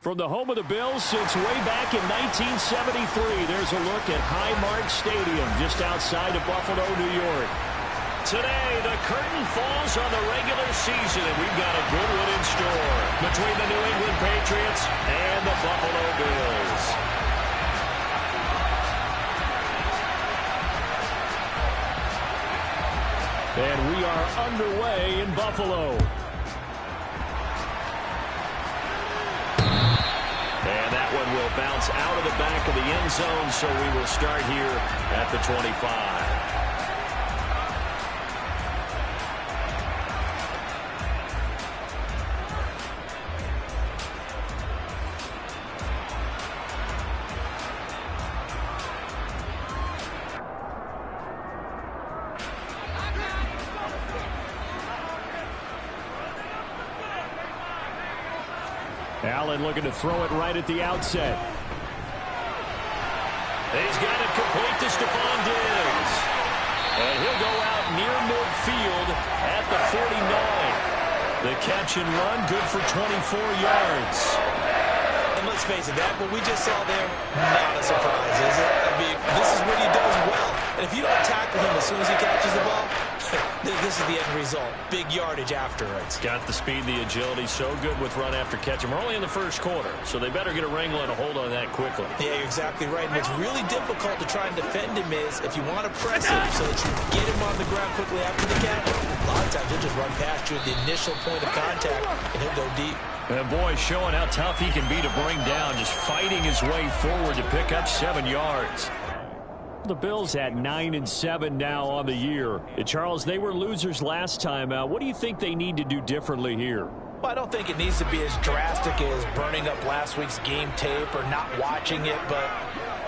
From the home of the Bills since way back in 1973, there's a look at Highmark Stadium just outside of Buffalo, New York. Today, the curtain falls on the regular season, and we've got a good one in store between the New England Patriots and the Buffalo Bills. And we are underway in Buffalo. And that one will bounce out of the back of the end zone, so we will start here at the 25. Allen looking to throw it right at the outset. He's got it complete to Stephon Diggs. And he'll go out near midfield at the 49. The catch and run, good for 24 yards. And let's face it, that what we just saw there, not a surprise, is it? I mean, this is what he does well. And if you don't tackle him as soon as he catches the ball, this is the end result. Big yardage afterwards. Got the speed, the agility, so good with run after catch. We're only in the first quarter, so they better get a wrangle and a hold on that quickly. Yeah, you're exactly right. And what's really difficult to try and defend him is if you want to press him so that you get him on the ground quickly after the catch, a lot of times he'll just run past you at the initial point of contact, and he'll go deep. And boy, showing how tough he can be to bring down, just fighting his way forward to pick up 7 yards. The Bills at 9-7 now on the year. And Charles, they were losers last time out. What do you think they need to do differently here? Well, I don't think it needs to be as drastic as burning up last week's game tape or not watching it, but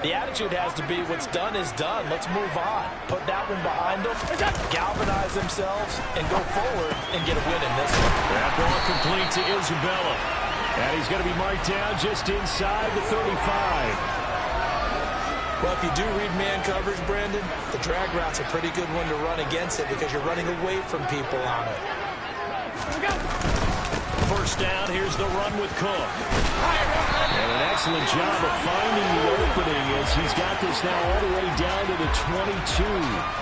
the attitude has to be what's done is done. Let's move on. Put that one behind them, galvanize themselves, and go forward and get a win in this one. That ball complete to Isabella. And he's going to be marked down just inside the 35. Well, if you do read man coverage, Brandon, the drag route's a pretty good one to run against it because you're running away from people on it. First down, here's the run with Cook. And an excellent job of finding the opening as he's got this now all the way down to the 22.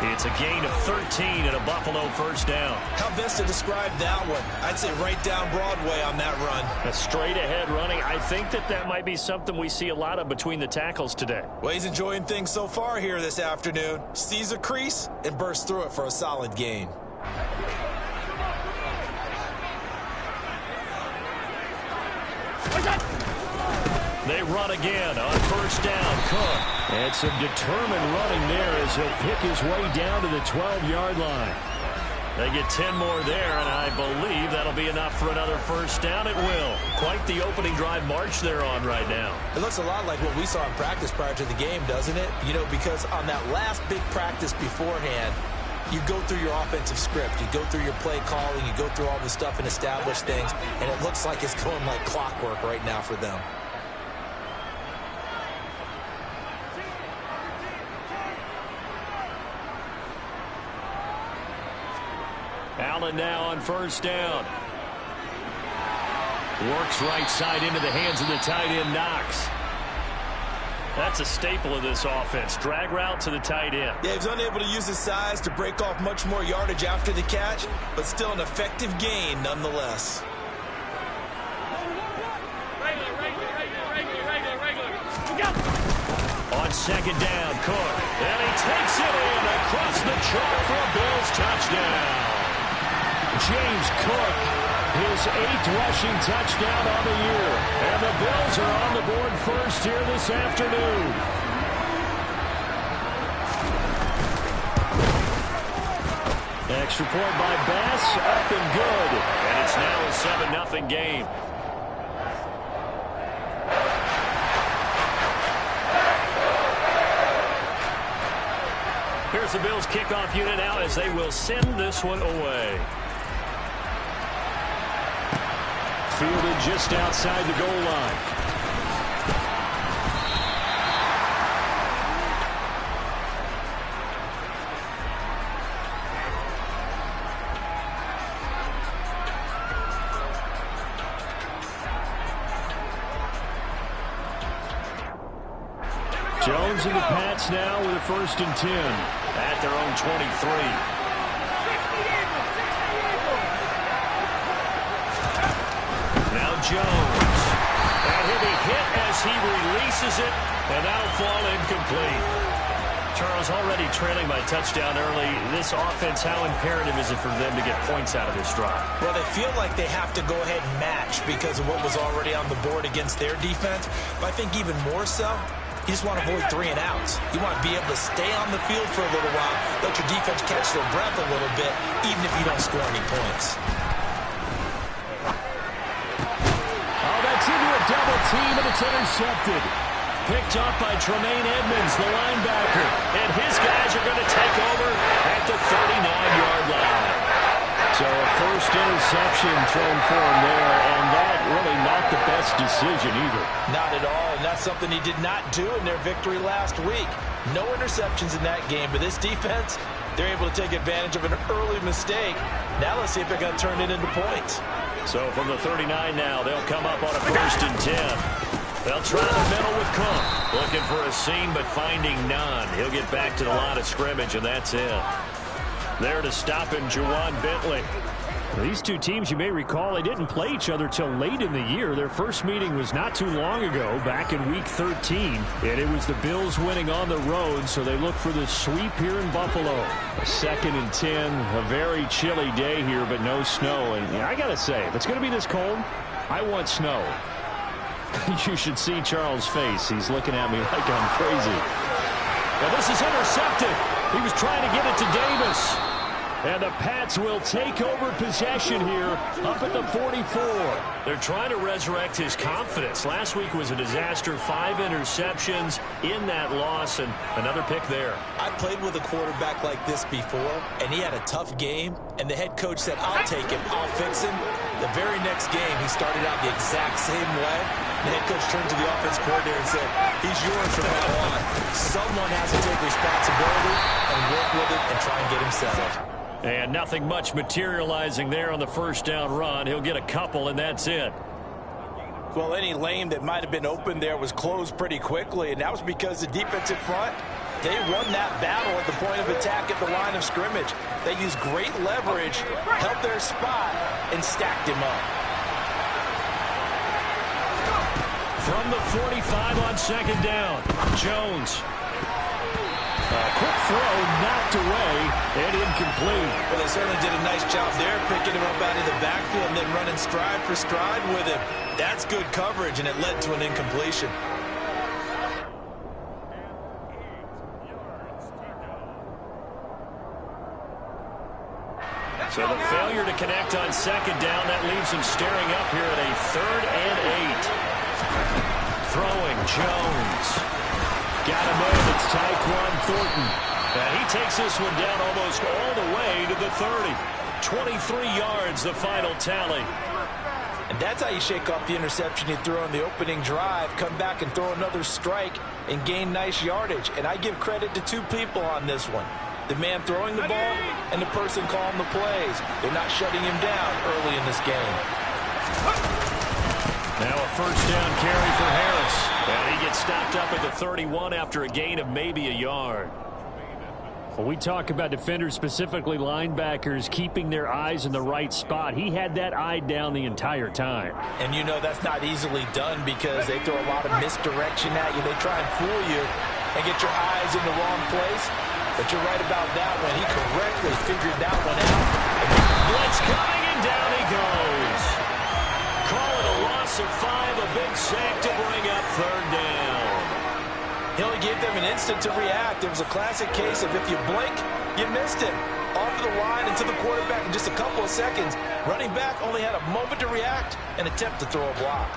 It's a gain of 13 and a Buffalo first down. How best to describe that one? I'd say right down Broadway on that run. A straight ahead running. I think that might be something we see a lot of between the tackles today. Well, he's enjoying things so far here this afternoon. Sees a crease and bursts through it for a solid gain. They run again on first down. Cook. And some determined running there as he'll pick his way down to the 12-yard line. They get 10 more there, and I believe that'll be enough for another first down. It will. Quite the opening drive march they're on right now. It looks a lot like what we saw in practice prior to the game, doesn't it? You know, because on that last big practice beforehand, you go through your offensive script. You go through your play calling. You go through all the stuff and establish things, and it looks like it's going like clockwork right now for them. Allen now on first down. Works right side into the hands of the tight end, Knox. That's a staple of this offense. Drag route to the tight end. Yeah, he's unable to use his size to break off much more yardage after the catch, but still an effective gain nonetheless. On second down, Cook. And he takes it in across the chalk for a Bills touchdown. James Cook, his 8th rushing touchdown on the year. And the Bills are on the board first here this afternoon. Extra point by Bass, up and good. And it's now a 7-0 game. Here's the Bills kickoff unit now as they will send this one away. Fielded just outside the goal line. Jones and the Pats now with a 1st and 10 at their own 23. Now Jones. And he'll be hit as he releases it, and that'll fall incomplete. Charles, already trailing by touchdown early. This offense, how imperative is it for them to get points out of this drive? Well, they feel like they have to go ahead and match because of what was already on the board against their defense. But I think even more so, you just want to avoid 3 and outs. You want to be able to stay on the field for a little while, let your defense catch their breath a little bit, even if you don't score any points. Oh, that's into a double team, and it's intercepted. Picked up by Tremaine Edmonds, the linebacker. And his guys are going to take over at the 39-yard line. So a first interception thrown for him there, and that really not the best decision either. Not at all, and that's something he did not do in their victory last week. No interceptions in that game, but this defense, they're able to take advantage of an early mistake. Now let's see if they're going to turn it into points. So from the 39 now, they'll come up on a 1st and 10. They'll try the middle with Cook. Looking for a seam, but finding none. He'll get back to the line of scrimmage, and that's it. There to stop him, Juwan Bentley. These two teams, you may recall, they didn't play each other till late in the year. Their first meeting was not too long ago, back in Week 13. And it was the Bills winning on the road, so they look for the sweep here in Buffalo. A 2nd and 10, a very chilly day here, but no snow. And I got to say, if it's going to be this cold, I want snow. You should see Charles' face. He's looking at me like I'm crazy. Well, this is intercepted. He was trying to get it to Davis. And the Pats will take over possession here up at the 44. They're trying to resurrect his confidence. Last week was a disaster. 5 interceptions in that loss, and another pick there. I played with a quarterback like this before, and he had a tough game, and the head coach said, I'll take him, I'll fix him. The very next game, he started out the exact same way. The head coach turned to the offense coordinator and said, he's yours from now on. Someone has to take responsibility and work with it and try and get him settled. And nothing much materializing there on the 1st down run. He'll get a couple, and that's it. Well, any lane that might have been open there was closed pretty quickly, and that was because the defensive front, they won that battle at the point of attack at the line of scrimmage. They used great leverage, held their spot, and stacked him up. From the 45 on 2nd down, Jones. A quick throw knocked away and incomplete. Well, they certainly did a nice job there, picking him up out of the backfield and then running stride for stride with him. That's good coverage, and it led to an incompletion. So the failure to connect on 2nd down, that leaves him staring up here at a 3rd and 8. Throwing Jones. Got him in. It's Tyquan Thornton. And he takes this one down almost all the way to the 30. 23 yards, the final tally. And that's how you shake off the interception you threw on the opening drive, come back and throw another strike and gain nice yardage. And I give credit to 2 people on this one. The man throwing the ball and the person calling the plays. They're not shutting him down early in this game. Now a 1st down carry for Harris. And he gets stopped up at the 31 after a gain of maybe a yard. Well, we talk about defenders, specifically linebackers, keeping their eyes in the right spot. He had that eye down the entire time. And you know that's not easily done because they throw a lot of misdirection at you. They try and fool you and get your eyes in the wrong place. But you're right about that one. He correctly figured that one out. Blitz coming, and down he goes. Call it a loss of 5, a big sack to bring up 3rd down. He only gave them an instant to react. It was a classic case of if you blink, you missed him. Off the line and to the quarterback in just a couple of seconds. Running back only had a moment to react and attempt to throw a block.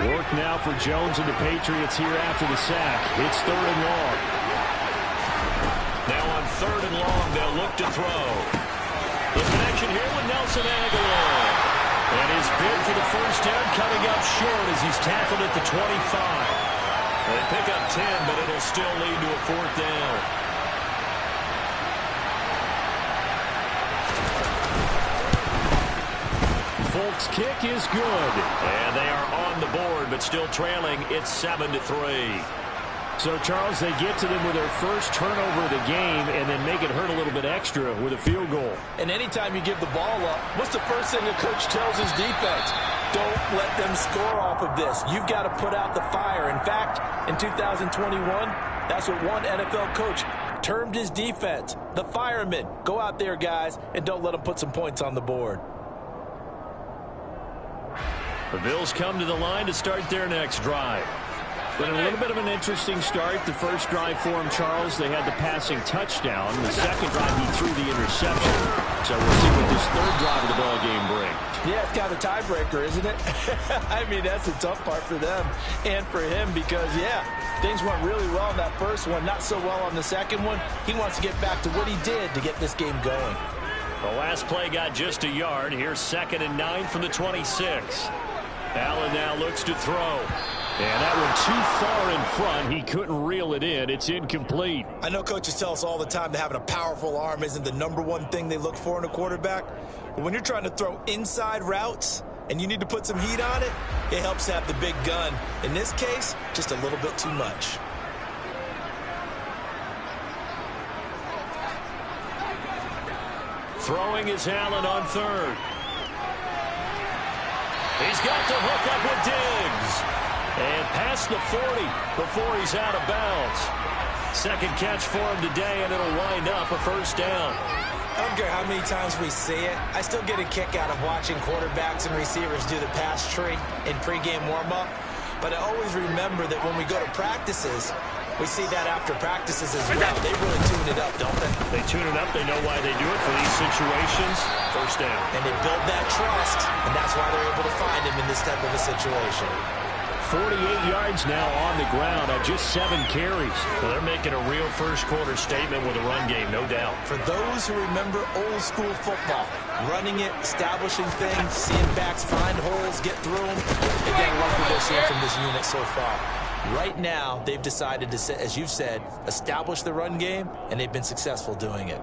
Work now for Jones and the Patriots here after the sack. It's 3rd and long. Now on 3rd and long, they'll look to throw. The connection here with Nelson Aguilar. And his bid for the 1st down coming up short as he's tackled at the 25. They pick up 10, but it'll still lead to a 4th down. Polk's kick is good. And they are on the board, but still trailing. It's 7-3. So, Charles, they get to them with their first turnover of the game and then make it hurt a little bit extra with a field goal. And anytime you give the ball up, what's the first thing a coach tells his defense? Don't let them score off of this. You've got to put out the fire. In fact, in 2021, that's what one NFL coach termed his defense. The firemen. Go out there, guys, and don't let them put some points on the board. The Bills come to the line to start their next drive. Been a little bit of an interesting start. The first drive for him, Charles, they had the passing touchdown. The second drive, he threw the interception. So we'll see what this third drive of the ball game brings. Yeah, it's kind of a tiebreaker, isn't it? I mean, that's the tough part for them and for him because, yeah, things went really well in that first one, not so well on the second one. He wants to get back to what he did to get this game going. The last play got just a yard. Here's 2nd and 9 from the 26. Allen now looks to throw. And that one too far in front. He couldn't reel it in. It's incomplete. I know coaches tell us all the time that having a powerful arm isn't the #1 thing they look for in a quarterback. But when you're trying to throw inside routes and you need to put some heat on it, it helps to have the big gun. In this case, just a little bit too much. Throwing is Allen on third. He's got the hook up with Diggs. And past the 40 before he's out of bounds. Second catch for him today, and it'll wind up a first down. I don't care how many times we see it. I still get a kick out of watching quarterbacks and receivers do the pass tree in pregame warm-up. But I always remember that when we go to practices, we see that after practices as well. They really tune it up, don't they? They tune it up. They know why they do it for these situations. First down. And they build that trust, and that's why they're able to find him in this type of a situation. 48 yards now on the ground on just 7 carries. So they're making a real first-quarter statement with a run game, no doubt. For those who remember old-school football, running it, establishing things, seeing backs find holes, get through them, again, love what they're seeing from this unit so far. Right now, they've decided to, as you've said, establish the run game, and they've been successful doing it.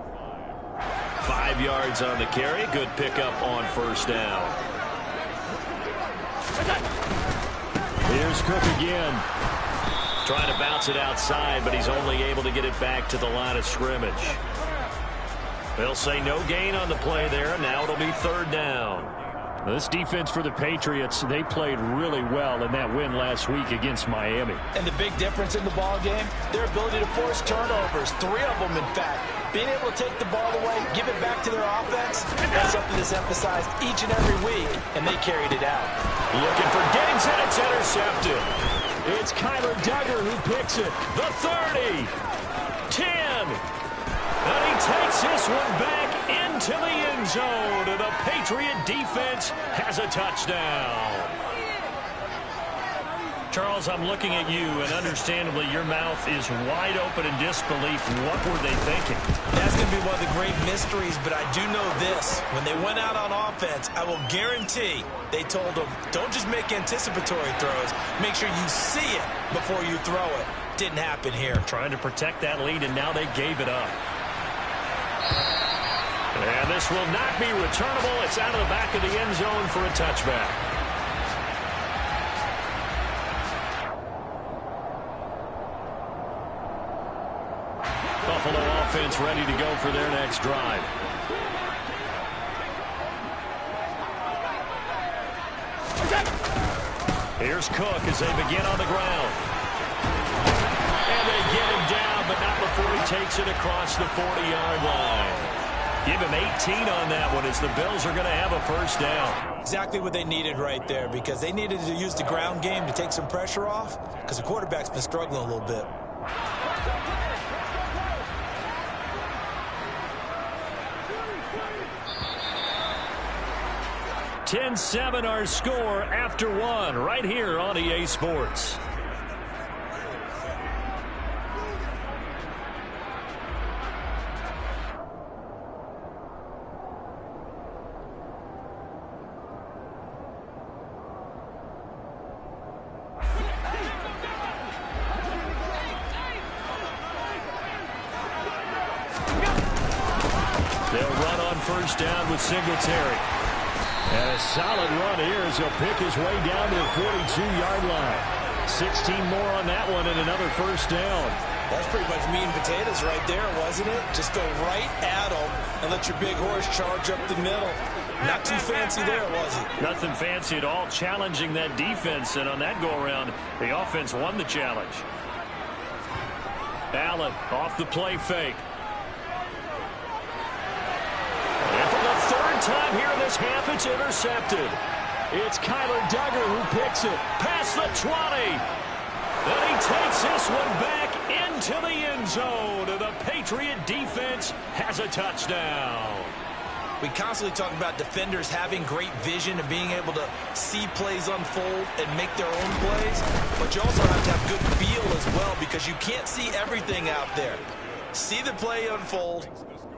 5 yards on the carry. Good pickup on first down. Here's Cook again. Trying to bounce it outside, but he's only able to get it back to the line of scrimmage. They'll say no gain on the play there, and now it'll be third down. This defense for the Patriots, they played really well in that win last week against Miami. And the big difference in the ball game, their ability to force turnovers, 3 of them in fact. Being able to take the ball away, give it back to their offense, that's something that's emphasized each and every week, and they carried it out. Looking for Diggs, and it's intercepted. It's Kyler Duggar who picks it. The 30, 10, and he takes this one back into the end zone, and the Patriot defense has a touchdown. Charles, I'm looking at you, and understandably, your mouth is wide open in disbelief. What were they thinking? That's going to be one of the great mysteries, but I do know this. When they went out on offense, I will guarantee they told them, don't just make anticipatory throws. Make sure you see it before you throw it. Didn't happen here. Trying to protect that lead, and now they gave it up. And this will not be returnable. It's out of the back of the end zone for a touchback. Buffalo offense ready to go for their next drive. Here's Cook as they begin on the ground. And they get him down, but not before he takes it across the 40-yard line. Give him 18 on that one as the Bills are going to have a first down. Exactly what they needed right there, because they needed to use the ground game to take some pressure off, because the quarterback's been struggling a little bit. 10-7 our score after one right here on EA Sports. They'll run on first down with Singletary. And a solid run here as he'll pick his way down to the 42-yard line. 16 more on that one and another first down. That's pretty much meat and potatoes right there, wasn't it? Just go right at them and let your big horse charge up the middle. Not too fancy there, was he? Nothing fancy at all, challenging that defense, and on that go-around, the offense won the challenge. Allen off the play fake. And for the third time here in this half, it's intercepted. It's Kyler Duggar who picks it past the 20. And he takes this one back into the end zone. And the Patriot defense has a touchdown. We constantly talk about defenders having great vision and being able to see plays unfold and make their own plays. But you also have to have good feel as well, because you can't see everything out there. See the play unfold,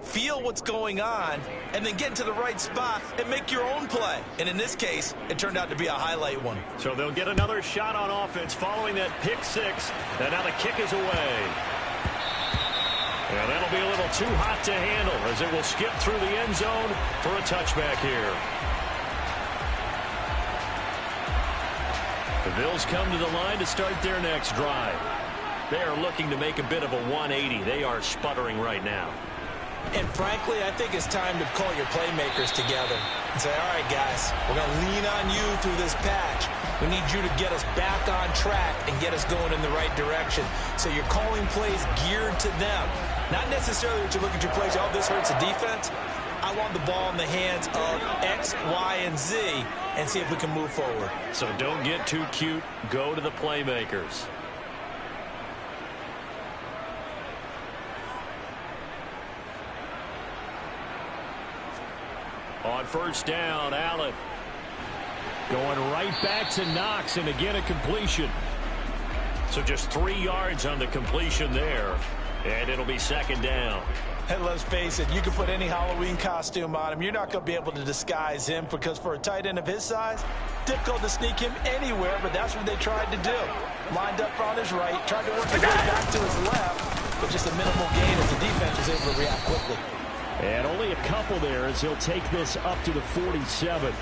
feel what's going on, and then get into the right spot and make your own play. And in this case, it turned out to be a highlight one. So they'll get another shot on offense following that pick six. And now the kick is away. And that'll be a little too hot to handle as it will skip through the end zone for a touchback here. The Bills come to the line to start their next drive. They are looking to make a bit of a 180. They are sputtering right now. And frankly, I think it's time to call your playmakers together and say, all right, guys, we're going to lean on you through this patch. We need you to get us back on track and get us going in the right direction. So you're calling plays geared to them. Not necessarily that you look at your plays, oh, this hurts the defense. I want the ball in the hands of X, Y, and Z and see if we can move forward. So don't get too cute. Go to the playmakers. On first down, Allen going right back to Knox, and again a completion. So just 3 yards on the completion there, and it'll be second down. And let's face it, you can put any Halloween costume on him. You're not going to be able to disguise him, because for a tight end of his size, difficult to sneak him anywhere, but that's what they tried to do. Lined up on his right, tried to work his way back to his left, but just a minimal gain as the defense was able to react quickly. And only a couple there as he'll take this up to the 47.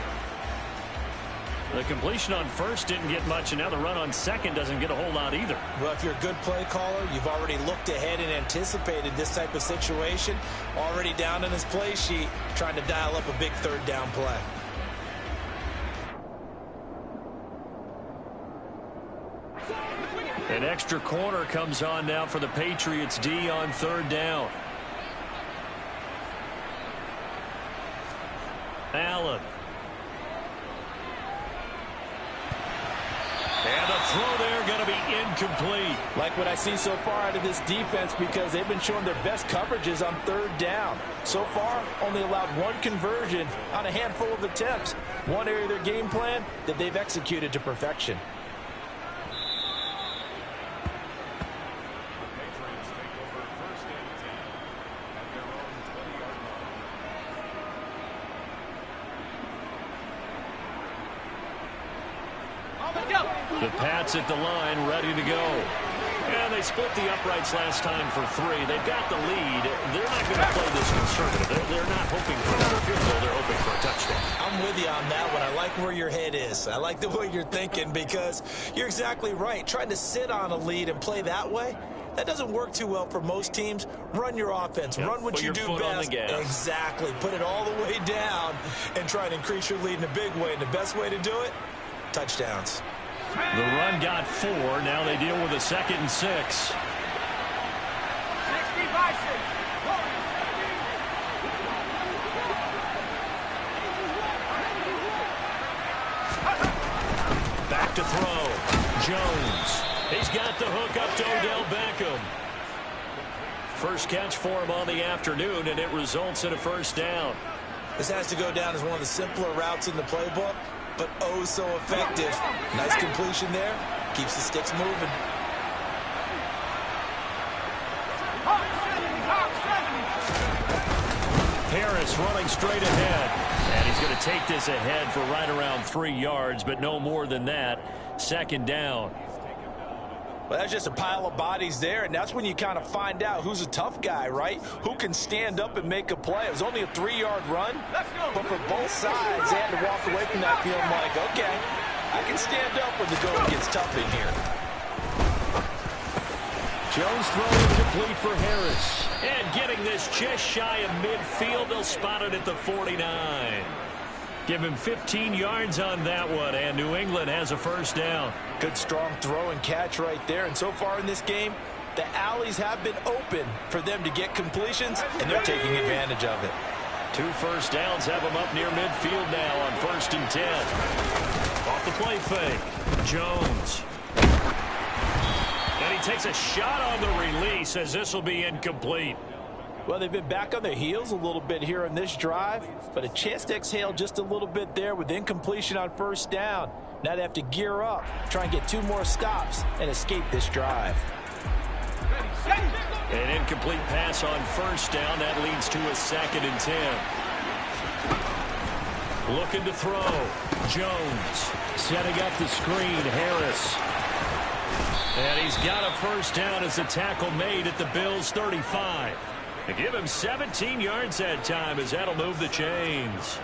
The completion on first didn't get much, and now the run on second doesn't get a whole lot either. Well, if you're a good play caller, you've already looked ahead and anticipated this type of situation. Already down in his play sheet, trying to dial up a big third down play. An extra corner comes on now for the Patriots D on third down. Allen. And the throw there going to be incomplete. Like what I see so far out of this defense, because they've been showing their best coverages on third down. So far, only allowed one conversion on a handful of attempts. One area of their game plan that they've executed to perfection. The Pats at the line, ready to go. And they split the uprights last time for 3. They've got the lead. They're not going to play this conservative. They're not hoping for another field goal. They're hoping for a touchdown. I'm with you on that one. I like where your head is. I like the way you're thinking, because you're exactly right. Trying to sit on a lead and play that way, that doesn't work too well for most teams. Run your offense. Yep. Run what you do best. Exactly. Put it all the way down and try and increase your lead in a big way. And the best way to do it, touchdowns. The run got 4. Now they deal with a 2nd and 6. 60 by 6. Back to throw. Jones. He's got the hook up to Odell Beckham. First catch for him on the afternoon, and it results in a first down. This has to go down as one of the simpler routes in the playbook, but oh so effective. Nice completion there. Keeps the sticks moving. Harris running straight ahead. And he's going to take this ahead for right around 3 yards, but no more than that. Second down. Well, that's just a pile of bodies there, and that's when you kind of find out who's a tough guy, right? Who can stand up and make a play. It was only a 3-yard run, but for both sides, they had to walk away from that feeling like, okay, I can stand up when the going gets tough in here. Jones throwing complete for Harris. And getting this just shy of midfield, they'll spot it at the 49. Give him 15 yards on that one, and New England has a first down. Good strong throw and catch right there. And so far in this game, the alleys have been open for them to get completions, and they're taking advantage of it. 2 first downs have them up near midfield now on 1st and 10. Off the play fake. Jones. And he takes a shot on the release as this will be incomplete. Well, they've been back on their heels a little bit here on this drive, but a chance to exhale just a little bit there with incompletion on 1st down. Now they have to gear up, try and get 2 more stops, and escape this drive. An incomplete pass on 1st down. That leads to a 2nd and 10. Looking to throw. Jones setting up the screen. Harris. And he's got a first down as the tackle made at the Bills' 35. They give him 17 yards that time as that'll move the chains.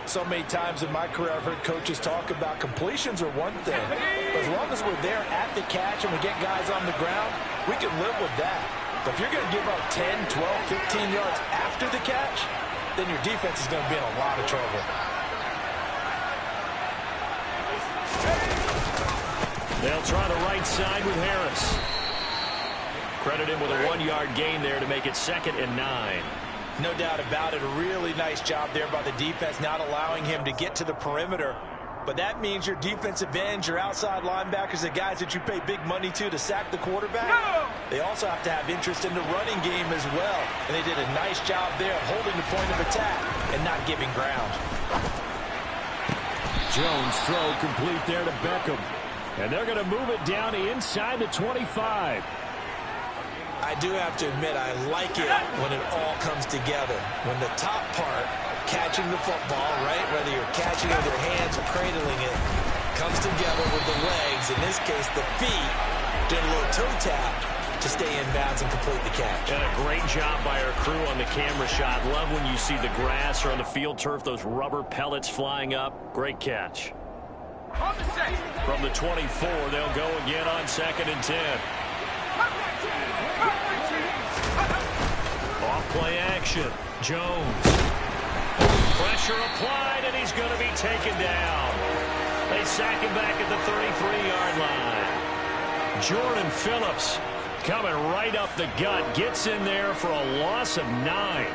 So many times in my career I've heard coaches talk about completions are one thing. But as long as we're there at the catch and we get guys on the ground, we can live with that. But if you're going to give up 10, 12, 15 yards after the catch, then your defense is going to be in a lot of trouble. They'll try the right side with Harris. Credit him with a 1-yard gain there to make it 2nd and 9. No doubt about it. A really nice job there by the defense, not allowing him to get to the perimeter. But that means your defensive ends, your outside linebackers, the guys that you pay big money to sack the quarterback, they also have to have interest in the running game as well. And they did a nice job there of holding the point of attack and not giving ground. Jones throw complete there to Beckham. And they're going to move it down to inside the 25. I do have to admit, I like it when it all comes together. When the top part, catching the football, right, whether you're catching it with your hands or cradling it, comes together with the legs. In this case, the feet, doing a little toe tap to stay in bounds and complete the catch. And a great job by our crew on the camera shot. Love when you see the grass or on the field turf, those rubber pellets flying up. Great catch. From the 24, they'll go again on 2nd and 10. Off play action. Jones. Pressure applied, and he's going to be taken down. They sack him back at the 33-yard line. Jordan Phillips coming right up the gut. Gets in there for a loss of 9.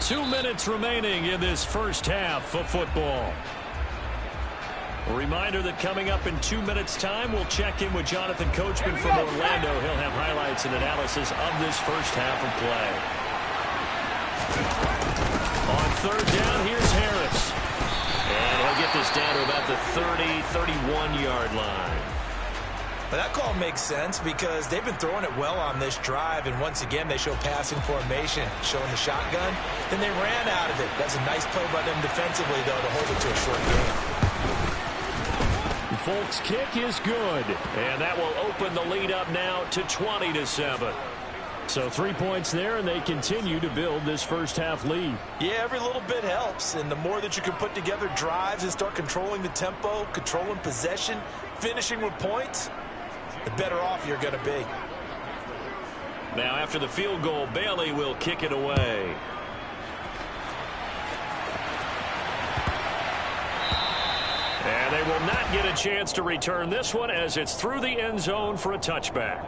Two minutes remaining in this first half of football. A reminder that coming up in 2 minutes' time, we'll check in with Jonathan Coachman from Orlando. He'll have highlights and analysis of this first half of play. On 3rd down, here's Harris. And he'll get this down to about the 30, 31-yard line. But that call makes sense because they've been throwing it well on this drive, and once again they show passing formation, showing the shotgun. Then they ran out of it. That's a nice play by them defensively, though, to hold it to a short game. Folk's kick is good, and that will open the lead up now to 20-7. So 3 points there, and they continue to build this first half lead. Yeah, every little bit helps, and the more that you can put together drives and start controlling the tempo, controlling possession, finishing with points, the better off you're going to be. Now after the field goal, Bailey will kick it away. And they will not get a chance to return this one as it's through the end zone for a touchback.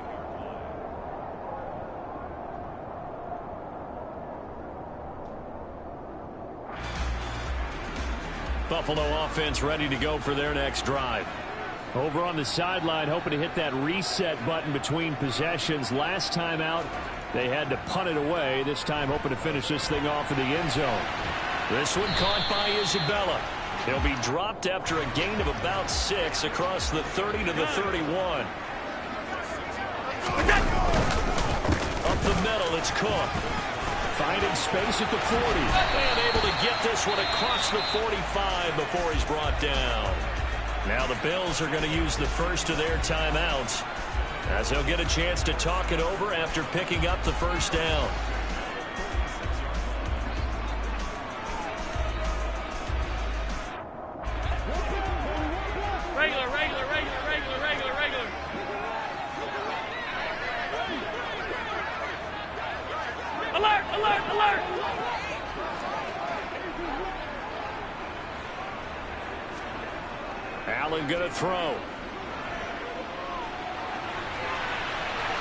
Buffalo offense ready to go for their next drive. Over on the sideline, hoping to hit that reset button between possessions. Last time out, they had to punt it away. This time, hoping to finish this thing off in the end zone. This one caught by Isabella. He'll be dropped after a gain of about 6 across the 30 to the 31. Up the middle, it's Cook. Finding space at the 40. And able to get this one across the 45 before he's brought down. Now the Bills are going to use the first of their timeouts, as they'll get a chance to talk it over after picking up the first down. Regular. Alert! Allen going to throw.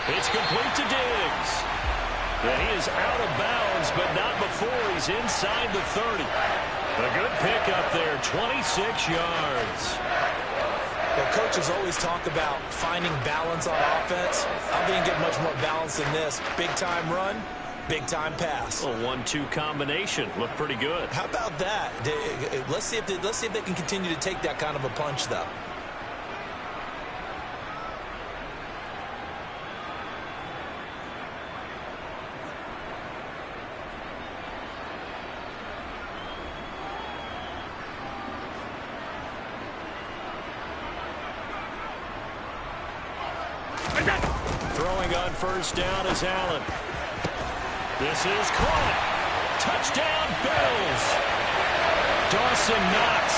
It's complete to Diggs. And he is out of bounds, but not before he's inside the 30. A good pickup there, 26 yards. Well, coaches always talk about finding balance on offense. I think you get much more balance than this. Big-time run, big-time pass. A 1-2 combination. Looked pretty good. How about that? Let's see if they can continue to take that kind of a punch, though. Throwing on first down is Allen. This is caught. Touchdown, Bills. Dawson Knox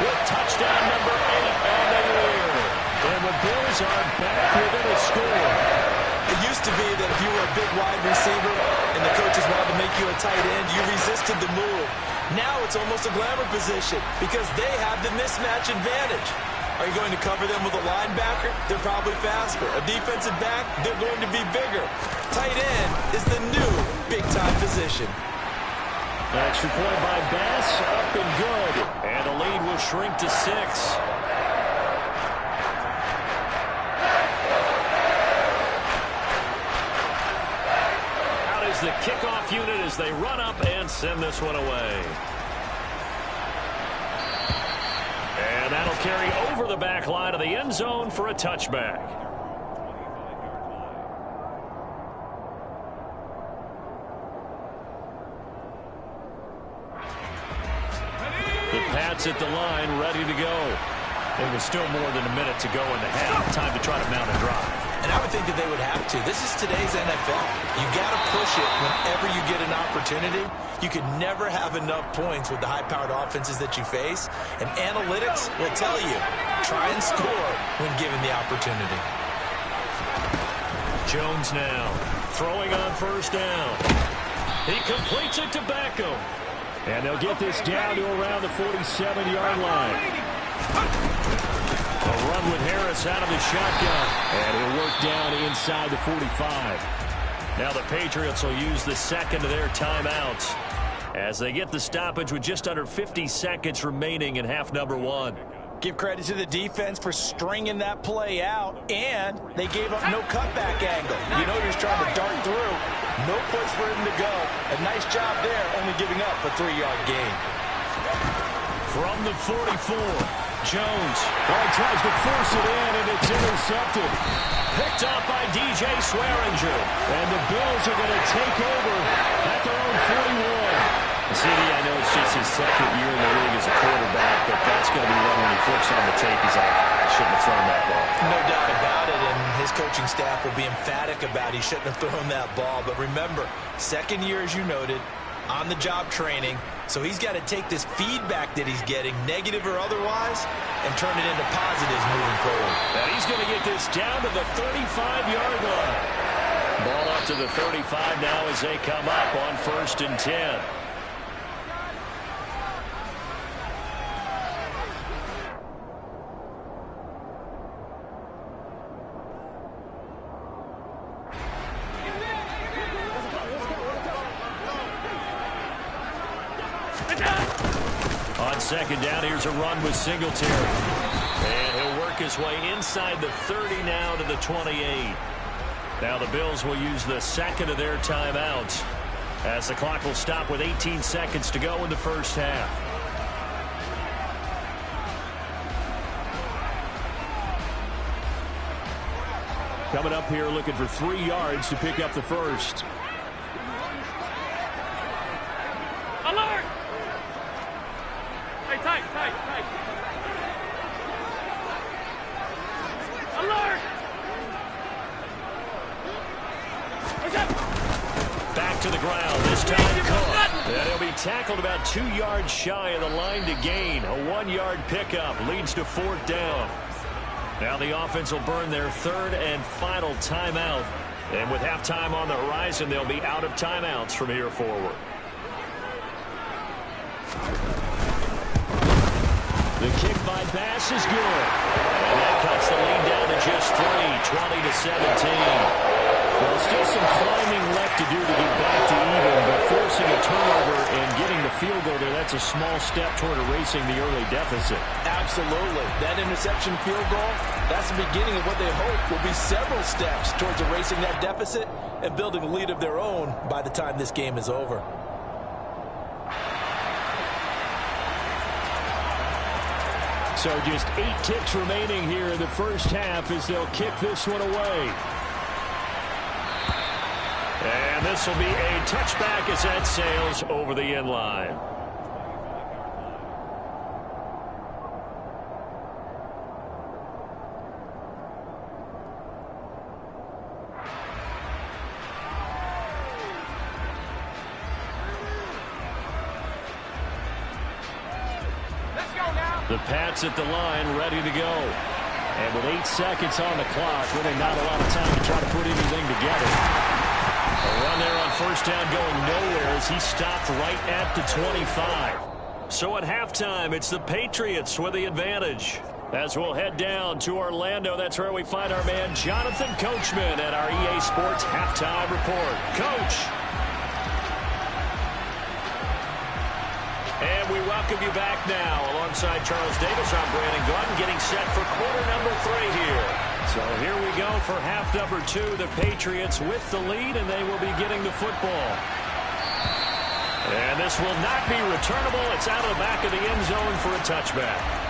with touchdown number 8 on the year. And the Bills are back within a score. It used to be that if you were a big wide receiver and the coaches wanted to make you a tight end, you resisted the move. Now it's almost a glamour position because they have the mismatch advantage. Are you going to cover them with a linebacker? They're probably faster. A defensive back? They're going to be bigger. Tight end is the new big-time position. Extra point by Bass, up and good. And the lead will shrink to 6. Out is the kickoff unit as they run up and send this one away. And that'll carry over the back line of the end zone for a touchback. The Pats at the line, ready to go. There was still more than a minute to go in the half. Time to try to mount a drive. And I would think that they would have to. This is today's NFL. You got to push it whenever you get an opportunity. You could never have enough points with the high-powered offenses that you face. And analytics will tell you, try and score when given the opportunity. Jones now throwing on first down. He completes it to Beckham. And they'll get this down to around the 47-yard line. A run with Harris out of the shotgun. And he'll work down inside the 45. Now the Patriots will use the second of their timeouts as they get the stoppage with just under 50 seconds remaining in half number 1. Give credit to the defense for stringing that play out, and they gave up no cutback angle. You know, he's trying to dart through. No place for him to go. A nice job there, only giving up a 3-yard gain. From the 44, Jones tries to force it in, and it's intercepted. Picked up by DJ Swearinger. And the Bills are going to take over at their own 41. CD, I know it's just his second year in the league as a quarterback, but that's going to be one when he flips on the tape. He's like, I shouldn't have thrown that ball. No doubt about it, and his coaching staff will be emphatic about he shouldn't have thrown that ball. But remember, second year, as you noted, on-the-job training, so he's got to take this feedback that he's getting, negative or otherwise, and turn it into positives moving forward. And he's going to get this down to the 35-yard line. Ball up to the 35 now as they come up on 1st and 10. On second down, here's a run with Singletary. And he'll work his way inside the 30 now to the 28. Now the Bills will use the second of their timeouts as the clock will stop with 18 seconds to go in the first half. Coming up here looking for 3 yards to pick up the first. Alert! Hey, tight. Alert! Back to the ground. This time Cook. And he'll be tackled about 2 yards shy of the line to gain. A 1-yard pickup leads to 4th down. Now the offense will burn their 3rd and final timeout. And with halftime on the horizon, they'll be out of timeouts from here forward. The kick by Bass is good. And that cuts the lead down to just 3, 20-17. Well, still some climbing left to do to get back to even, but forcing a turnover and getting the field goal there, that's a small step toward erasing the early deficit. Absolutely. That interception field goal, that's the beginning of what they hope will be several steps towards erasing that deficit and building a lead of their own by the time this game is over. So just 8 ticks remaining here in the first half as they'll kick this one away. And this will be a touchback as that sails over the end line. The Pats at the line, ready to go. And with 8 seconds on the clock, really not a lot of time to try to put anything together. A run there on first down going nowhere as he stopped right at the 25. So at halftime, it's the Patriots with the advantage. As we'll head down to Orlando, that's where we find our man Jonathan Coachman at our EA Sports Halftime Report. Coach. And we welcome you back now. Alongside Charles Davis, I'm Brandon Gordon, getting set for quarter number 3 here. So here we go for half number 2. The Patriots with the lead, and they will be getting the football. And this will not be returnable. It's out of the back of the end zone for a touchback.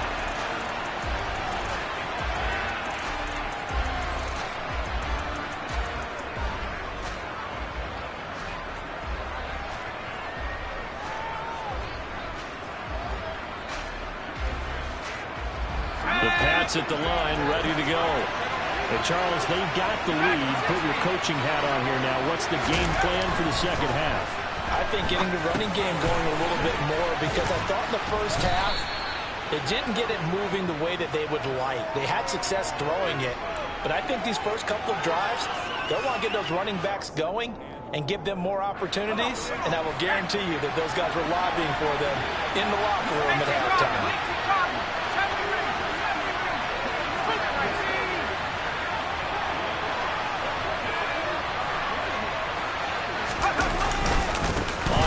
At the line, ready to go. And Charles, they've got the lead. Put your coaching hat on here now. What's the game plan for the second half? I think getting the running game going a little bit more, because I thought in the first half they didn't get it moving the way that they would like. They had success throwing it, but I think these first couple of drives, they'll want to get those running backs going and give them more opportunities, and I will guarantee you that those guys were lobbying for them in the locker room at halftime.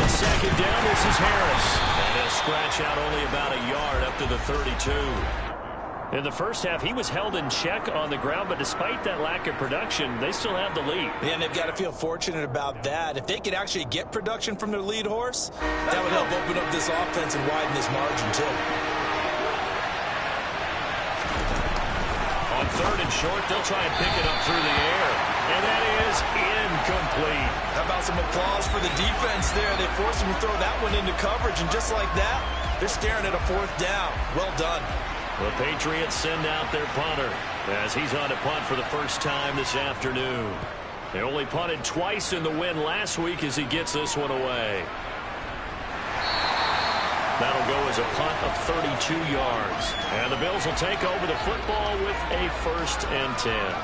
Second down, this is Harris. And he'll scratch out only about a yard up to the 32. In the first half, he was held in check on the ground, but despite that lack of production, they still have the lead. And they've got to feel fortunate about that. If they could actually get production from their lead horse, that would help open up this offense and widen this margin, too. On 3rd and short, they'll try and pick it up through the air. And that is incomplete. How about some applause for the defense there? They forced him to throw that one into coverage, and just like that, they're staring at a 4th down. Well done. The Patriots send out their punter as he's on to punt for the first time this afternoon. They only punted twice in the win last week as he gets this one away. That'll go as a punt of 32 yards. And the Bills will take over the football with a 1st and 10.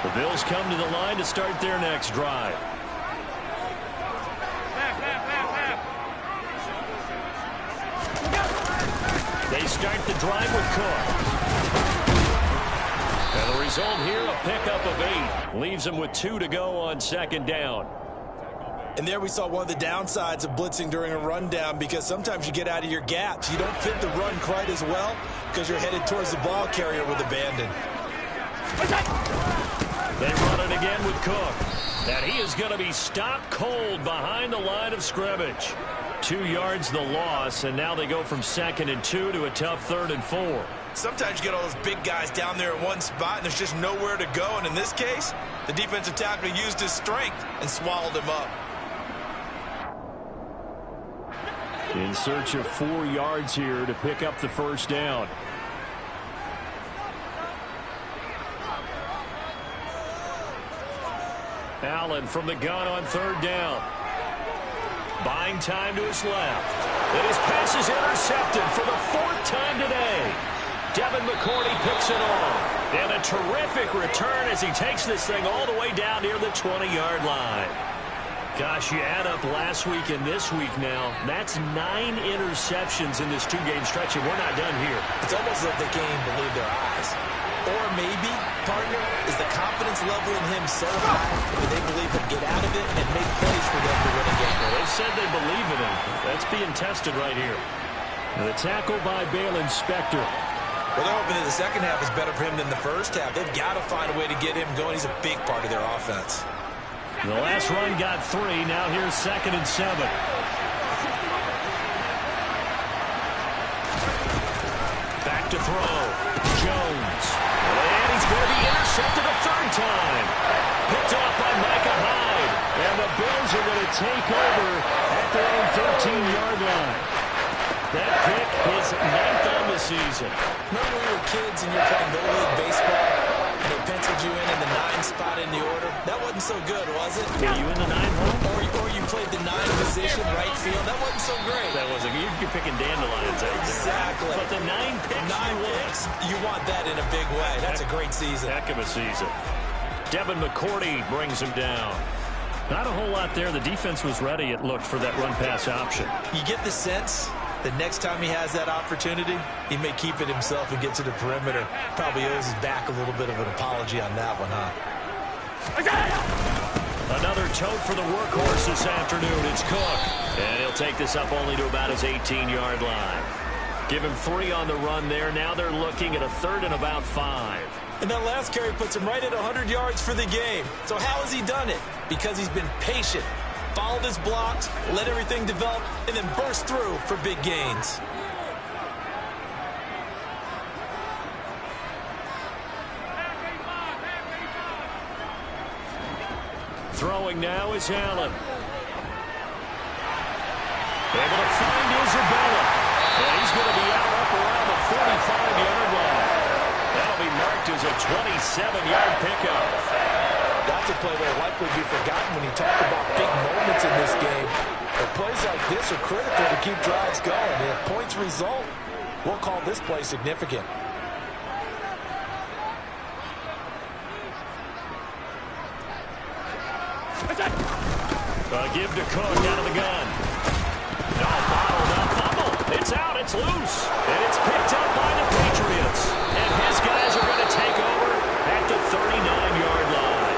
The Bills come to the line to start their next drive. They start the drive with Cook. And the result here, a pickup of 8. Leaves them with 2 to go on 2nd down. And there we saw one of the downsides of blitzing during a rundown, because sometimes you get out of your gaps. You don't fit the run quite as well because you're headed towards the ball carrier with abandon. They run it again with Cook. And he is going to be stopped cold behind the line of scrimmage. 2 yards the loss, and now they go from 2nd and 2 to a tough 3rd and 4. Sometimes you get all those big guys down there in one spot, and there's just nowhere to go. And in this case, the defensive tackle used his strength and swallowed him up. In search of 4 yards here to pick up the first down. Allen from the gun on 3rd down. Buying time to his left. And his pass is intercepted for the 4th time today. Devin McCourty picks it off. And a terrific return as he takes this thing all the way down near the 20-yard line. Gosh, you add up last week and this week now. That's 9 interceptions in this 2-game stretch, and we're not done here. It's almost like they can't even believe their eyes. Or maybe, partner, is the confidence level in him so high that they believe he'll get out of it and make plays for them to win a game. Well, they said they believe in him. That's being tested right here. And the tackle by Balen Spector. Well, they're hoping that the second half is better for him than the first half. They've got to find a way to get him going. He's a big part of their offense. The last run got 3. Now here's 2nd and 7. Back to throw. Jones. And he's going to be intercepted a 3rd time. Picked off by Micah Hyde. And the Bills are going to take over at their own 13-yard line. That pick is 9th on the season. Remember when we were kids and you're playing Little League baseball and they penciled you in the 9 spot in the order? That wasn't so good, was it? Were you in the 9 hole? Or you played the 9 position, right field. That wasn't so great. That wasn't. You're picking dandelions out there. Exactly. But the 9 picks, 9 picks, you want that in a big way. That's a great season. Heck of a season. Devin McCourty brings him down. Not a whole lot there. The defense was ready, it looked, for that run-pass option. You get the sense the next time he has that opportunity, he may keep it himself and get to the perimeter. Probably owes his back a little bit of an apology on that one, huh? Another tote for the workhorse this afternoon. It's Cook. And he'll take this up only to about his 18-yard line. Give him 3 on the run there. Now they're looking at a 3rd and about 5. And that last carry puts him right at 100 yards for the game. So how has he done it? Because he's been patient, followed his blocks, let everything develop, and then burst through for big gains. Throwing now is Allen. Able to find Isabella. And he's going to be out up around the 45-yard line. That'll be marked as a 27-yard pickup. That's a play that will likely be forgotten when you talk about big moments in this game. But plays like this are critical to keep drives going. And if points result, we'll call this play significant. Give to Cook out of the gun. No, bottled up fumble. It's out. It's loose. And it's picked up by the Patriots. And his guys are going to take over at the 39-yard line.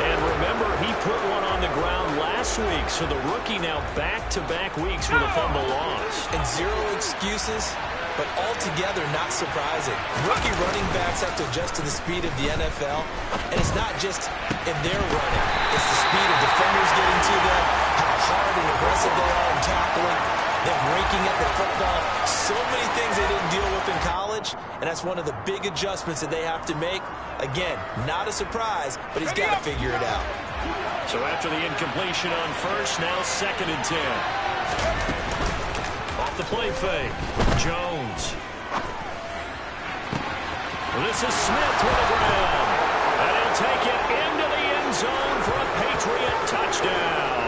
And remember, he put one on the ground last week. So the rookie now back-to-back weeks with a fumble loss. And 0 excuses, but altogether not surprising. Rookie running backs have to adjust to the speed of the NFL. And it's not just in their running. It's the speed of defenders getting to them, how hard and aggressive they are in tackling, them raking at the football. So many things they didn't deal with in college, and that's one of the big adjustments that they have to make. Again, not a surprise, but he's got to figure it out. So after the incompletion on first, now 2nd and 10. Off the play fake, Jones. This is Smith with the ground. And he'll take it into the end zone for a Patriot touchdown.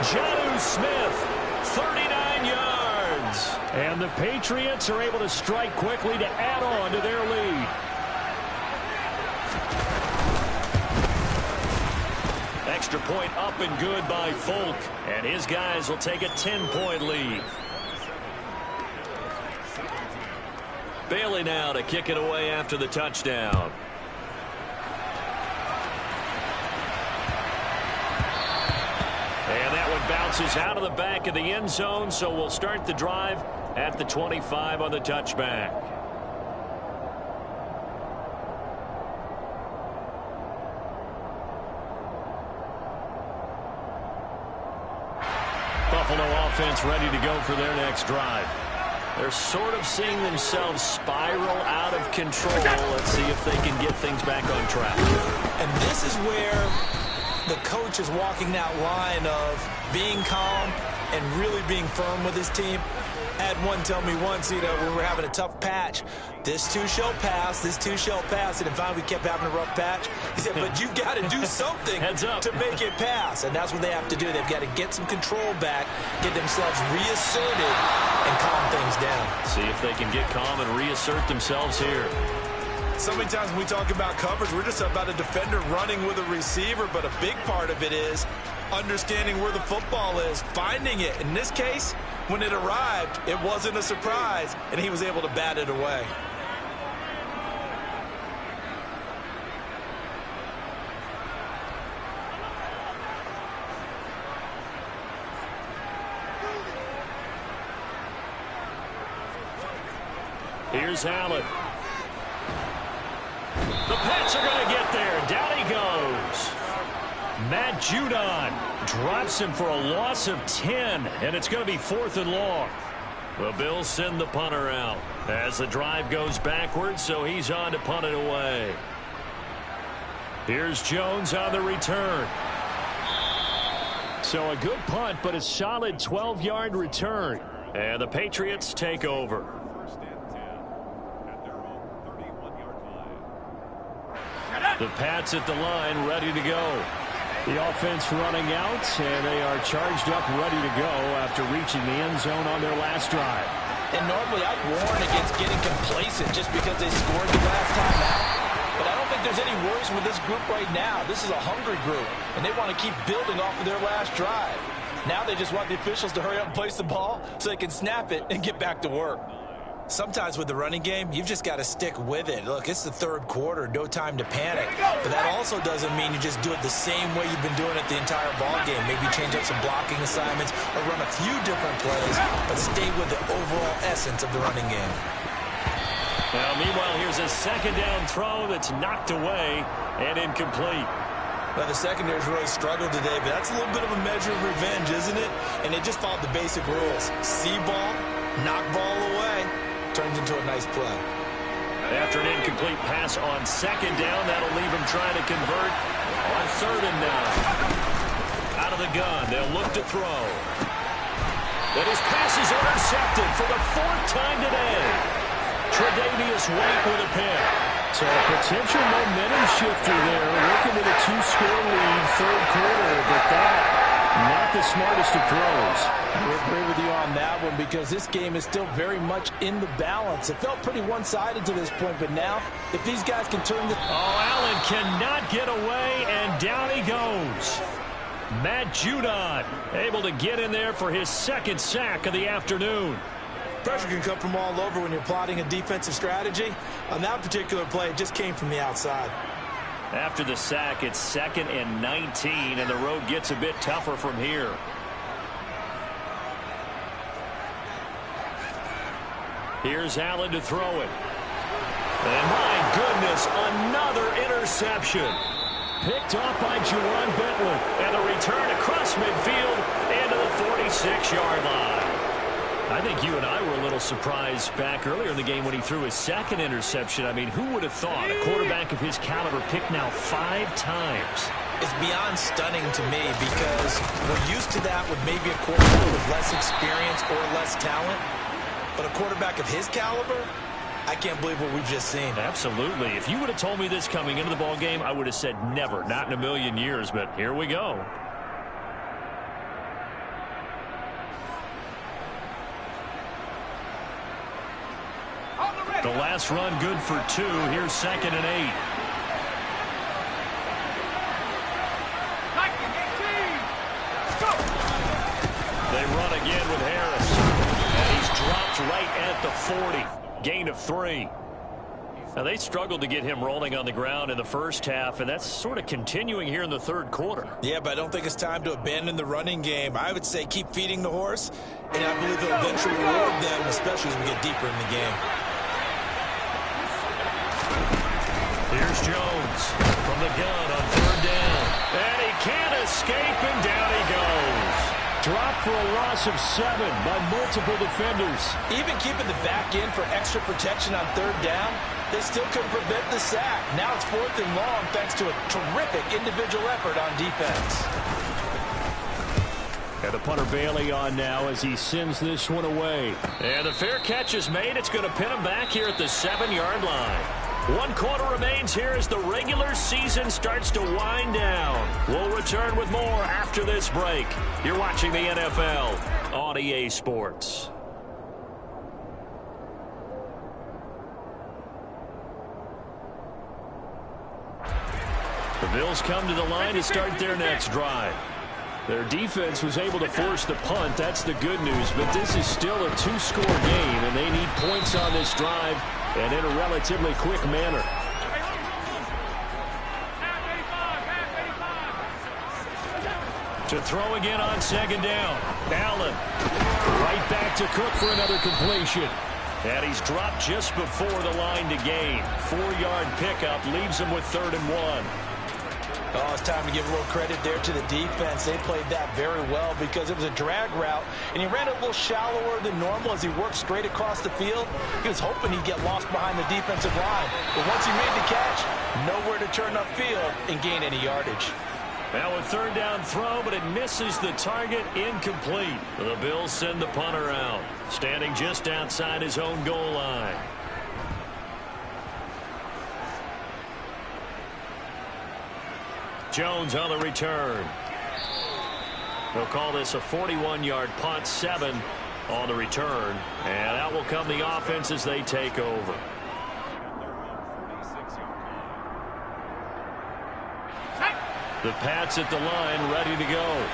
Jonnu Smith, 39 yards. And the Patriots are able to strike quickly to add on to their lead. Extra point up and good by Folk. And his guys will take a 10-point lead. Bailey now to kick it away after the touchdown. And that one bounces out of the back of the end zone, so we'll start the drive at the 25 on the touchback. Buffalo offense ready to go for their next drive. They're sort of seeing themselves spiral out of control. Let's see if they can get things back on track. And this is where the coach is walking that line of being calm and really being firm with his team. I had one tell me once, when we were having a tough patch, this too shall pass, this too shall pass. And if finally we kept having a rough patch, he said, but you've got to do something to make it pass. And that's what they have to do. They've got to get some control back, get themselves reasserted, and calm things down. See if they can get calm and reassert themselves here. So many times when we talk about coverage, we're just about a defender running with a receiver, but a big part of it is understanding where the football is, finding it. In this case, when it arrived, it wasn't a surprise, and he was able to bat it away. Here's Allen. The Pats are going to get there. Down he goes. Matt Judon drops him for a loss of 10, and it's going to be 4th and long. The Bills send the punter out as the drive goes backwards, so he's on to punt it away. Here's Jones on the return. So a good punt, but a solid 12-yard return. And the Patriots take over. The Pats at the line, ready to go. The offense running out, and they are charged up, ready to go after reaching the end zone on their last drive. And normally I'd warn against getting complacent just because they scored the last time out. But I don't think there's any worries with this group right now. This is a hungry group, and they want to keep building off of their last drive. Now they just want the officials to hurry up and place the ball so they can snap it and get back to work. Sometimes with the running game, you've just got to stick with it. Look, it's the third quarter, no time to panic. But that also doesn't mean you just do it the same way you've been doing it the entire ball game. Maybe change up some blocking assignments or run a few different plays, but stay with the overall essence of the running game. Now, meanwhile, here's a second down throw that's knocked away and incomplete. Now, the secondary's really struggled today, but that's a little bit of a measure of revenge, isn't it? And they just followed the basic rules. See ball, knock ball away. Turns into a nice play. After an incomplete pass on second down, that'll leave him trying to convert on 3rd and 9. Out of the gun, they'll look to throw. But his pass is intercepted for the 4th time today. Tre'Davious White with a pick. So a potential momentum shifter there, looking at a 2-score lead, 3rd quarter, but that not the smartest of throws. I agree with you on that one because this game is still very much in the balance. It felt pretty one-sided to this point, but now if these guys can turn the... Oh, Allen cannot get away, and down he goes. Matt Judon able to get in there for his 2nd sack of the afternoon. Pressure can come from all over when you're plotting a defensive strategy. On that particular play, it just came from the outside. After the sack, it's 2nd and 19, and the road gets a bit tougher from here. Here's Allen to throw it. And my goodness, another interception. Picked off by Juwan Bentley. And the return across midfield into the 46-yard line. I think you and I were a little surprised back earlier in the game when he threw his 2nd interception. I mean, who would have thought a quarterback of his caliber picked now 5 times? It's beyond stunning to me because we're used to that with maybe a quarterback with less experience or less talent. But a quarterback of his caliber, I can't believe what we've just seen. Absolutely. If you would have told me this coming into the ball game, I would have said never, not in a million years. But here we go. The last run good for 2. Here's 2nd and 8. They run again with Harris. And he's dropped right at the 40. Gain of 3. Now, they struggled to get him rolling on the ground in the first half, and that's sort of continuing here in the 3rd quarter. Yeah, but I don't think it's time to abandon the running game. I would say keep feeding the horse, and I believe they'll eventually reward them, especially as we get deeper in the game. Here's Jones from the gun on 3rd down. And he can't escape, and down he goes. Dropped for a loss of 7 by multiple defenders. Even keeping the back end for extra protection on third down, they still couldn't prevent the sack. Now it's 4th and long thanks to a terrific individual effort on defense. And the punter Bailey on now as he sends this one away. And the fair catch is made. It's going to pin him back here at the 7-yard line. 1 quarter remains here as the regular season starts to wind down. We'll return with more after this break. You're watching the NFL on EA Sports. The Bills come to the line to start their next drive. Their defense was able to force the punt. That's the good news. But this is still a 2-score game, and they need points on this drive and in a relatively quick manner. To throw again on 2nd down. Allen right back to Cook for another completion. And he's dropped just before the line to gain. 4-yard pickup leaves him with 3rd and 1. Oh, it's time to give a little credit there to the defense. They played that very well because it was a drag route, and he ran a little shallower than normal as he worked straight across the field. He was hoping he'd get lost behind the defensive line. But once he made the catch, nowhere to turn upfield and gain any yardage. Now a 3rd down throw, but it misses the target, incomplete. The Bills send the punter out, standing just outside his own goal line. Jones on the return. They'll call this a 41-yard punt, 7 on the return. And out will come the offense as they take over. The Pats at the line, ready to go.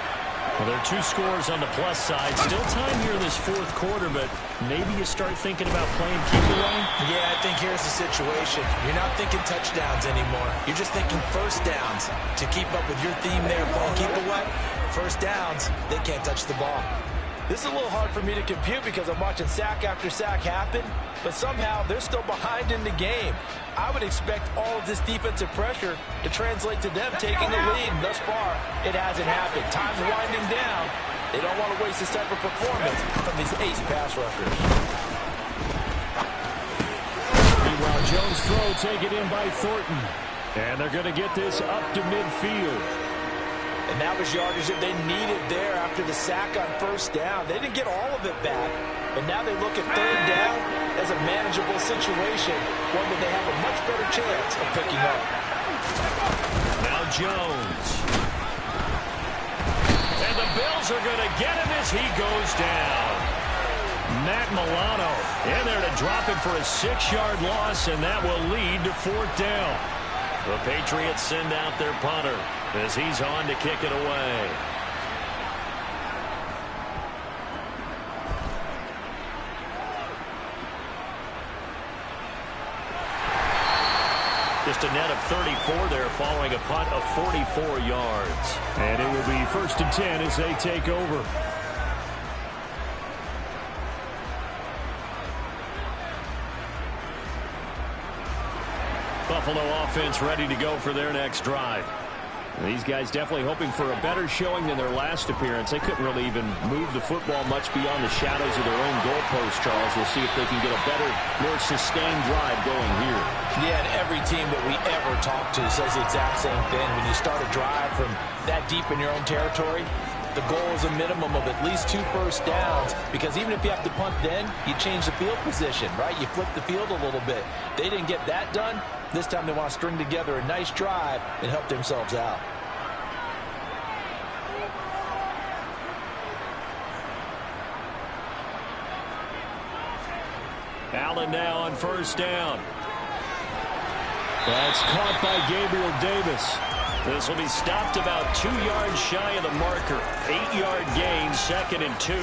Well, there are 2 scores on the plus side. Still time here in this 4th quarter, but maybe you start thinking about playing keep away? Yeah, I think here's the situation. You're not thinking touchdowns anymore. You're just thinking first downs. To keep up with your theme there, playing keep away, first downs, they can't touch the ball. This is a little hard for me to compute because I'm watching sack after sack happen, but somehow they're still behind in the game. I would expect all of this defensive pressure to translate to them taking the lead. And thus far, it hasn't happened. Time's winding down. They don't want to waste this type of performance from these ace pass rushers. Meanwhile, Jones' throw taken in by Thornton. And they're going to get this up to midfield. And that was yardage that they needed there after the sack on 1st down. They didn't get all of it back, but now they look at 3rd down as a manageable situation, one that they have a much better chance of picking up. Now Jones. And the Bills are going to get him as he goes down. Matt Milano in there to drop him for a 6-yard loss, and that will lead to 4th down. The Patriots send out their punter as he's on to kick it away. Just a net of 34 there following a punt of 44 yards. And it will be 1st and 10 as they take over. Buffalo offense ready to go for their next drive. These guys definitely hoping for a better showing than their last appearance. They couldn't really even move the football much beyond the shadows of their own goalpost, Charles. We'll see if they can get a better, more sustained drive going here. Yeah, and every team that we ever talk to says the exact same thing. When you start a drive from that deep in your own territory, the goal is a minimum of at least 2 first downs, because even if you have to punt then, you change the field position, right? You flip the field a little bit. They didn't get that done. This time they want to string together a nice drive and help themselves out. Allen now on 1st down. That's caught by Gabriel Davis. This will be stopped about 2 yards shy of the marker. 8-yard gain, 2nd and 2.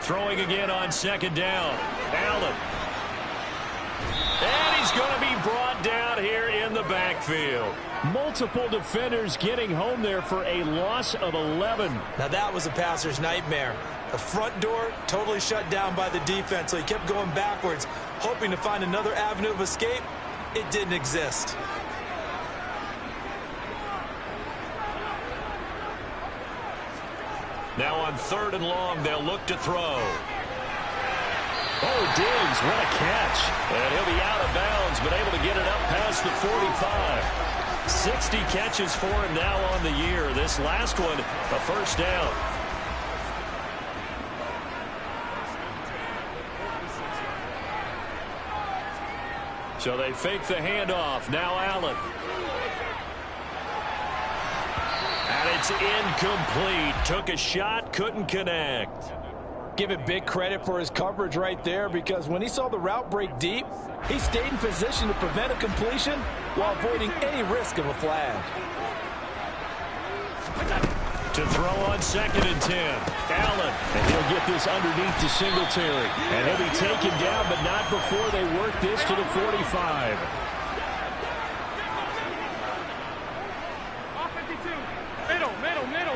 Throwing again on 2nd down. Allen. And he's going to be brought down here in the backfield. Multiple defenders getting home there for a loss of 11. Now that was a passer's nightmare. The front door totally shut down by the defense, so he kept going backwards, hoping to find another avenue of escape. it didn't exist. Now on 3rd and long, they'll look to throw. Oh, Diggs, what a catch. And he'll be out of bounds, but able to get it up past the 45. 60 catches for him now on the year. This last one, a first down. So they fake the handoff. Now Allen. And it's incomplete. Took a shot, couldn't connect. Give it big credit for his coverage right there, because when he saw the route break deep, he stayed in position to prevent a completion while avoiding any risk of a flag. To throw on 2nd and 10. Allen, and he'll get this underneath to Singletary. And he'll be taken down, but not before they work this to the 45.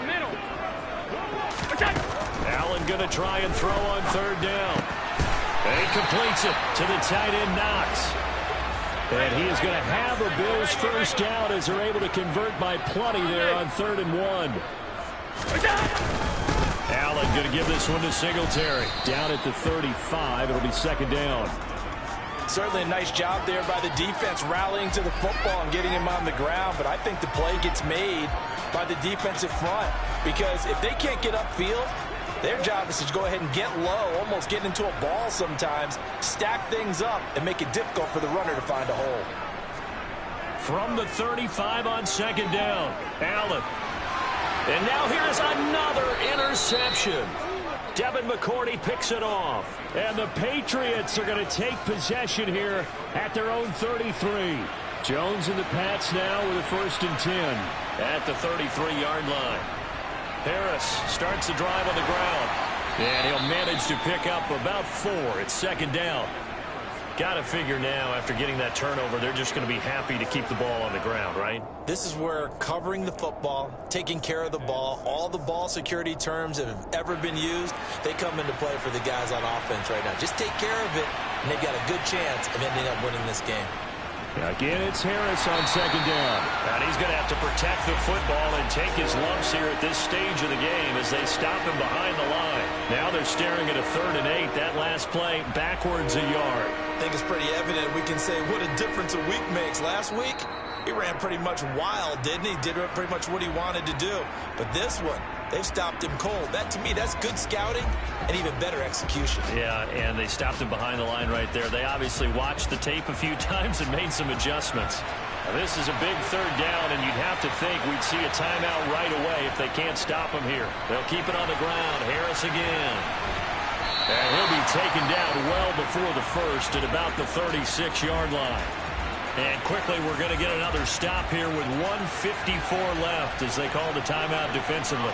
Middle. Allen going to try and throw on 3rd down. And he completes it to the tight end, Knox. And he is going to have a Bills first down as they're able to convert by plenty there on 3rd and 1. Allen going to give this one to Singletary. Down at the 35. It'll be 2nd down. Certainly a nice job there by the defense rallying to the football and getting him on the ground. But I think the play gets made by the defensive front, because if they can't get upfield, their job is to go ahead and get low, almost get into a ball sometimes, stack things up, and make it difficult for the runner to find a hole. From the 35 on 2nd down, Allen. And now here's another interception. Devin McCourty picks it off. And the Patriots are going to take possession here at their own 33. Jones and the Pats now with a 1st and 10 at the 33-yard line. Harris starts the drive on the ground. And he'll manage to pick up about 4. It's 2nd down. Got to figure now, after getting that turnover, they're just going to be happy to keep the ball on the ground, right? This is where covering the football, taking care of the ball, all the ball security terms that have ever been used, they come into play for the guys on offense right now. Just take care of it, and they've got a good chance of ending up winning this game. Again, it's Harris on 2nd down. And he's going to have to protect the football and take his lumps here at this stage of the game as they stop him behind the line. Now they're staring at a 3rd and 8. That last play, backwards a yard. I think it's pretty evident. We can say what a difference a week makes. Last week, he ran pretty much wild, didn't he? Did pretty much what he wanted to do. But this one, they've stopped him cold. That, to me, that's good scouting and even better execution. Yeah, and they stopped him behind the line right there. They obviously watched the tape a few times and made some adjustments. Now, this is a big 3rd down, and you'd have to think we'd see a timeout right away if they can't stop him here. They'll keep it on the ground. Harris again. And he'll be taken down well before the 1st at about the 36-yard line. And quickly, we're going to get another stop here with 1:54 left as they call the timeout defensively.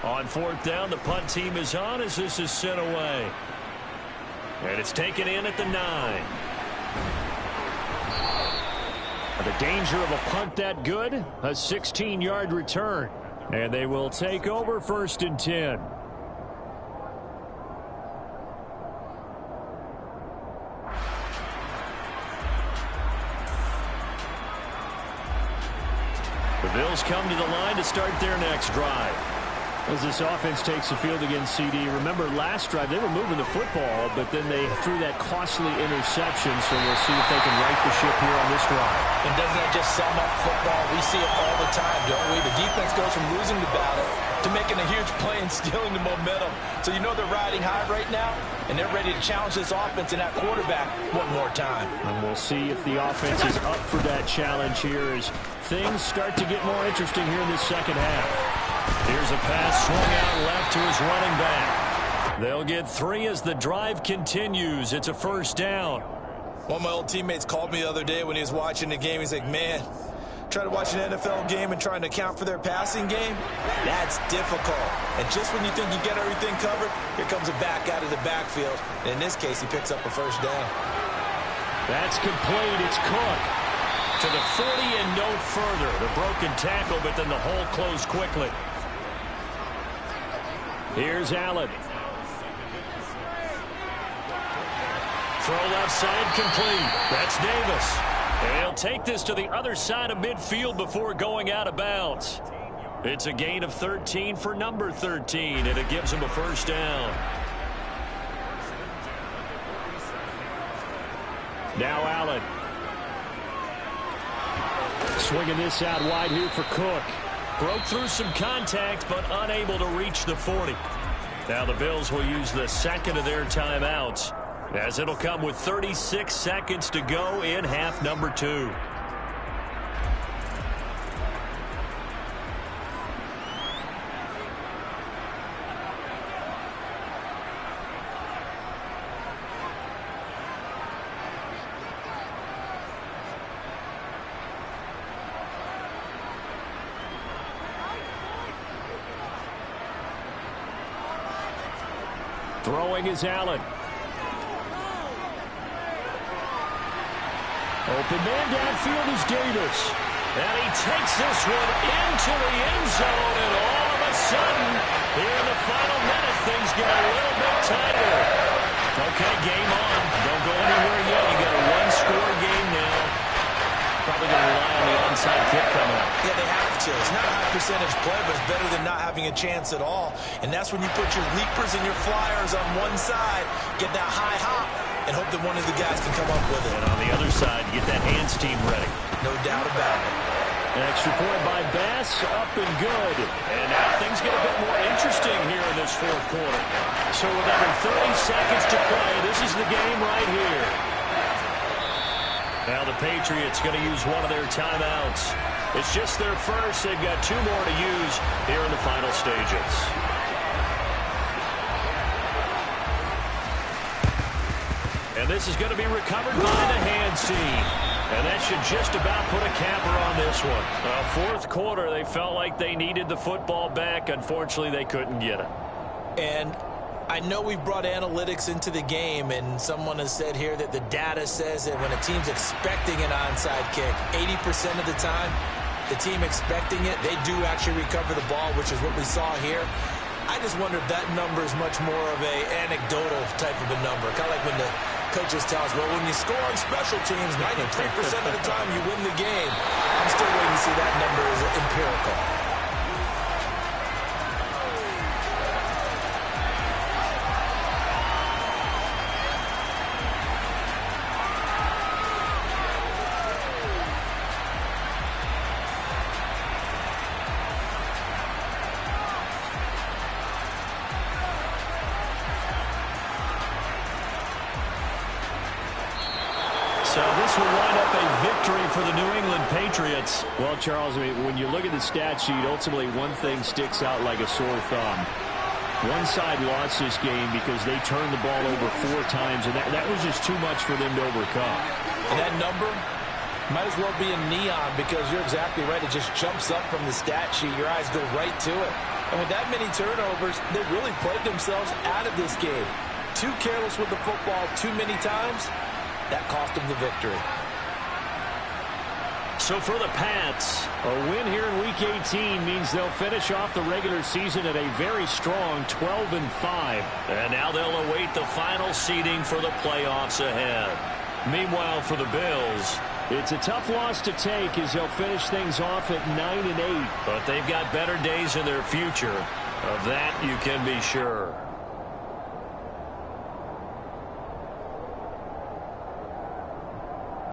On 4th down, the punt team is on as this is sent away. And it's taken in at the 9. The danger of a punt that good, a 16-yard return. And they will take over 1st and 10. The Bills come to the line to start their next drive. As this offense takes the field against CD, remember last drive they were moving the football, but then they threw that costly interception, so we'll see if they can right the ship here on this drive. And doesn't that just sum up football? We see it all the time, don't we? The defense goes from losing the battle to making a huge play and stealing the momentum. So you know they're riding high right now, and they're ready to challenge this offense and that quarterback one more time. And we'll see if the offense is up for that challenge here as things start to get more interesting here in this second half. Here's a pass swung out left to his running back. They'll get 3 as the drive continues. It's a first down. One of my old teammates called me the other day when he was watching the game. He's like, man, trying to watch an NFL game and trying to account for their passing game, that's difficult. And just when you think you get everything covered, here comes a back out of the backfield. And in this case, he picks up a first down. That's complete. It's Cook to the 40 and no further. The broken tackle, but then the hole closed quickly. Here's Allen. Throw left side complete. That's Davis. And he'll take this to the other side of midfield before going out of bounds. It's a gain of 13 for number 13, and it gives him a first down. Now Allen. Swinging this out wide here for Cook. Broke through some contact, but unable to reach the 40. Now the Bills will use the second of their timeouts, as it'll come with 36 seconds to go in half number 2. Throwing is Allen. Open man downfield is Davis. And he takes this one into the end zone, and all of a sudden, here in the final minute, things get a little bit tighter. Okay, game on. Don't go anywhere yet. You got a one-score game now. Probably going to rely on the onside kick coming up. Yeah, they have to. It's not a high percentage play, but it's better than not having a chance at all. And that's when you put your leapers and your flyers on one side, get that high hop, and hope that one of the guys can come up with it. And on the other side, get that hands team ready. No doubt about it. An extra point by Bass, up and good. And now things get a bit more interesting here in this fourth quarter. So with under 30 seconds to play, this is the game right here. Now the Patriots going to use one of their timeouts. It's just their first. They've got 2 more to use here in the final stages. And this is going to be recovered by the hands team. And that should just about put a capper on this one. Fourth quarter, they felt like they needed the football back. Unfortunately, they couldn't get it. And I know we brought analytics into the game, and someone has said here that the data says that when a team's expecting an onside kick, 80% of the time, the team expecting it, they do actually recover the ball, which is what we saw here. I just wonder if that number is much more of a anecdotal type of a number. Kind of like when the coaches tell us, well, when you score on special teams, 93% of the time you win the game. I'm still waiting to see that number as empirical. So this will wind up a victory for the New England Patriots. Well, Charles, I mean, when you look at the stat sheet, ultimately one thing sticks out like a sore thumb. One side lost this game because they turned the ball over 4 times, and that was just too much for them to overcome. And that number might as well be in neon, because you're exactly right. It just jumps up from the stat sheet. Your eyes go right to it. And with that many turnovers, they really played themselves out of this game. Too careless with the football too many times. That cost them the victory. So for the Pats, a win here in Week 18 means they'll finish off the regular season at a very strong 12-5. And now they'll await the final seeding for the playoffs ahead. Meanwhile, for the Bills, it's a tough loss to take as they'll finish things off at 9-8. But they've got better days in their future. Of that, you can be sure.